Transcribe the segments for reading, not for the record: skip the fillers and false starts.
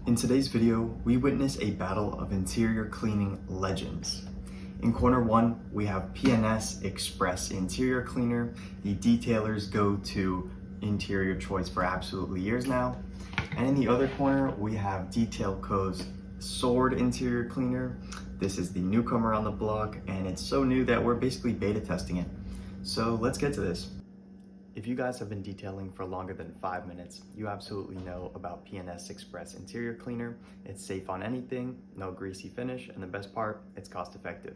In today's video, we witness a battle of interior cleaning legends. In corner one, we have P&S Xpress interior cleaner. The detailers go to Interior Choice for absolutely years now. And in the other corner, we have Detail Co's Sword interior cleaner. This is the newcomer on the block, and it's so new that we're basically beta testing it. So let's get to this. If you guys have been detailing for longer than 5 minutes, you absolutely know about P&S Xpress interior cleaner. It's safe on anything, no greasy finish, and the best part, it's cost effective.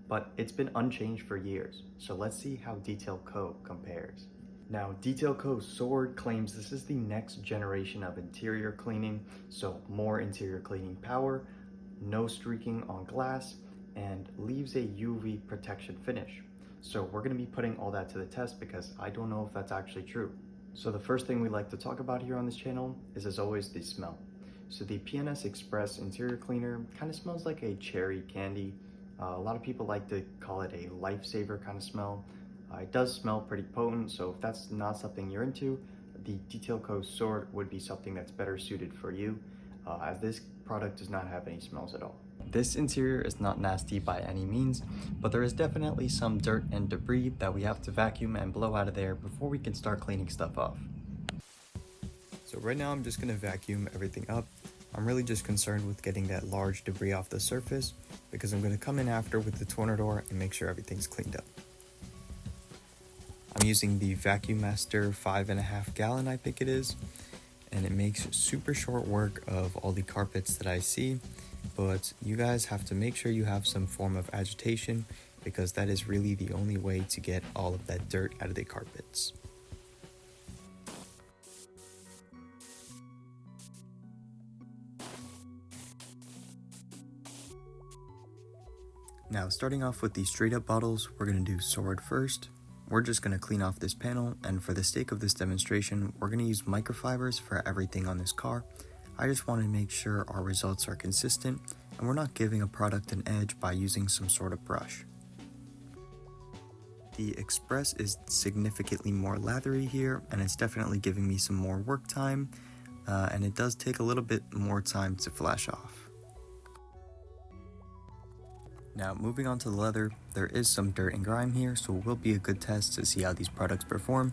But it's been unchanged for years, so let's see how Detail Co compares. Now, Detail Co's Sword claims this is the next generation of interior cleaning, so more interior cleaning power, no streaking on glass, and leaves a UV protection finish. So we're going to be putting all that to the test because I don't know if that's actually true. So the first thing we like to talk about here on this channel is, as always, the smell. So the P&S Xpress interior cleaner kind of smells like a cherry candy. A lot of people like to call it a lifesaver kind of smell. It does smell pretty potent, so if that's not something you're into, the Detail Co Sword would be something that's better suited for you, as this product does not have any smells at all. This interior is not nasty by any means, but there is definitely some dirt and debris that we have to vacuum and blow out of there before we can start cleaning stuff off. So right now I'm just going to vacuum everything up. I'm really just concerned with getting that large debris off the surface because I'm going to come in after with the Tornador and make sure everything's cleaned up. I'm using the Vacuum Master 5.5 gallon, I think it is, and it makes super short work of all the carpets that I see. But you guys have to make sure you have some form of agitation because that is really the only way to get all of that dirt out of the carpets. Now, starting off with the straight up bottles, we're going to do Sword first. We're just going to clean off this panel, and for the sake of this demonstration, we're going to use microfibers for everything on this car. I just want to make sure our results are consistent and we're not giving a product an edge by using some sort of brush. The Xpress is significantly more lathery here, and it's definitely giving me some more work time, and it does take a little bit more time to flash off. Now, moving on to the leather, there is some dirt and grime here, so it will be a good test to see how these products perform.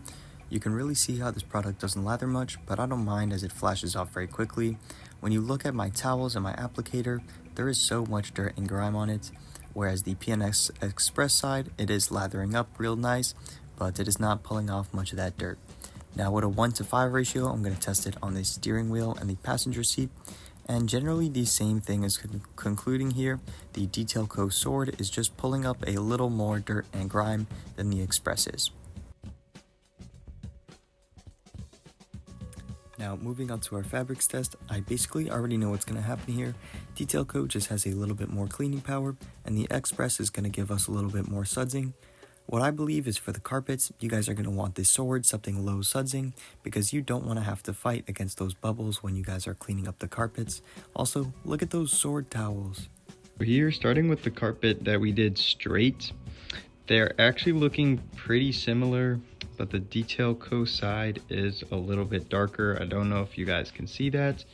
You can really see how this product doesn't lather much, but I don't mind as it flashes off very quickly. When you look at my towels and my applicator, there is so much dirt and grime on it, whereas the P&S Xpress side, it is lathering up real nice, but it is not pulling off much of that dirt. Now, with a 1:5 ratio, I'm going to test it on the steering wheel and the passenger seat, and generally the same thing is concluding here. The Detail Co Sword is just pulling up a little more dirt and grime than the Xpress is. Now, moving on to our fabrics test, I basically already know what's going to happen here. Detail Co just has a little bit more cleaning power, and the Xpress is going to give us a little bit more sudsing. What I believe is for the carpets, you guys are going to want this Sword, something low sudsing, because you don't want to have to fight against those bubbles when you guys are cleaning up the carpets. Also, look at those Sword towels. Here, starting with the carpet that we did straight, they're actually looking pretty similar, but the Detail Co side is a little bit darker. I don't know if you guys can see that.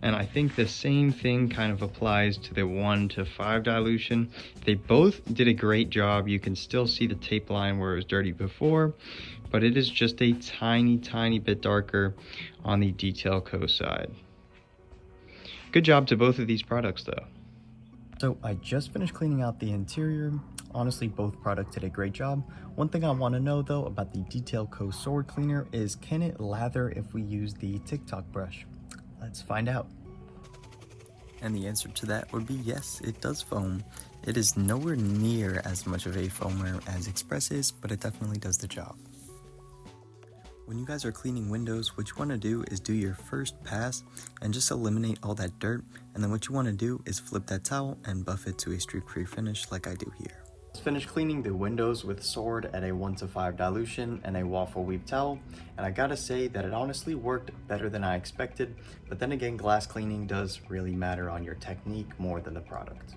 And I think the same thing kind of applies to the 1:5 dilution. They both did a great job. You can still see the tape line where it was dirty before, but it is just a tiny bit darker on the Detail Co side. Good job to both of these products though. So I just finished cleaning out the interior. Honestly, both products did a great job. One thing I want to know though about the Detail Co Sword cleaner is, can it lather if we use the TikTok brush? Let's find out. And the answer to that would be yes, it does foam. It is nowhere near as much of a foamer as Xpress is, but it definitely does the job. When you guys are cleaning windows, what you want to do is do your first pass and just eliminate all that dirt, and then what you want to do is flip that towel and buff it to a streak-free finish like I do here. Just finished cleaning the windows with Sword at a 1:5 dilution and a waffle weave towel, and I gotta say that it honestly worked better than I expected, but then again, glass cleaning does really matter on your technique more than the product.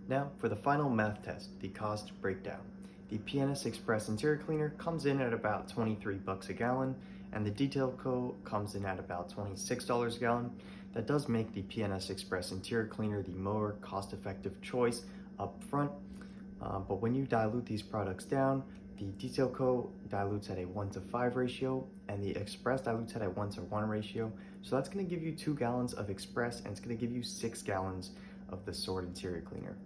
Now for the final math test, the cost breakdown. The P&S Xpress interior cleaner comes in at about 23 bucks a gallon, and the Detail Co comes in at about $26 a gallon. That does make the P&S Xpress interior cleaner the more cost-effective choice up front. But when you dilute these products down, the Detail Co dilutes at a 1:5 ratio and the Express dilutes at a 1:1 ratio. So that's going to give you 2 gallons of Express and it's going to give you 6 gallons of the Sword interior cleaner.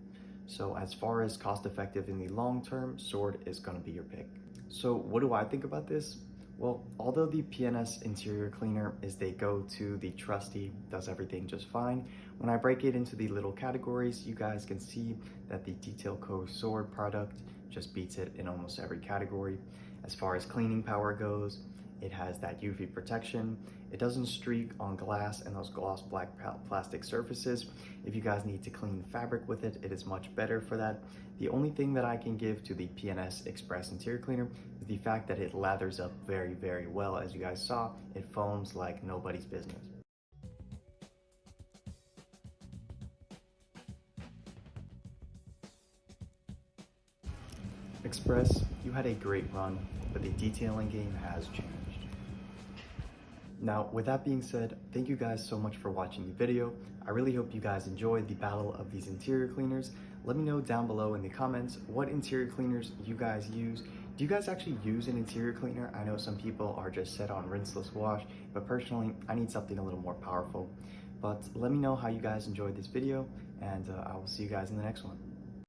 So as far as cost effective in the long term, Sword is going to be your pick. So what do I think about this? Well, although the P&S interior cleaner is the go-to, the trusty, does everything just fine, when I break it into the little categories, you guys can see that the Detail Co Sword product just beats it in almost every category. As far as cleaning power goes, it has that UV protection. It doesn't streak on glass and those gloss black plastic surfaces. If you guys need to clean fabric with it, it is much better for that. The only thing that I can give to the P&S Xpress interior cleaner is the fact that it lathers up very, very well. As you guys saw, it foams like nobody's business. Express, you had a great run, but the detailing game has changed. Now, with that being said, thank you guys so much for watching the video. I really hope you guys enjoyed the battle of these interior cleaners. Let me know down below in the comments what interior cleaners you guys use. Do you guys actually use an interior cleaner? I know some people are just set on rinseless wash, but personally, I need something a little more powerful. But let me know how you guys enjoyed this video, and I will see you guys in the next one.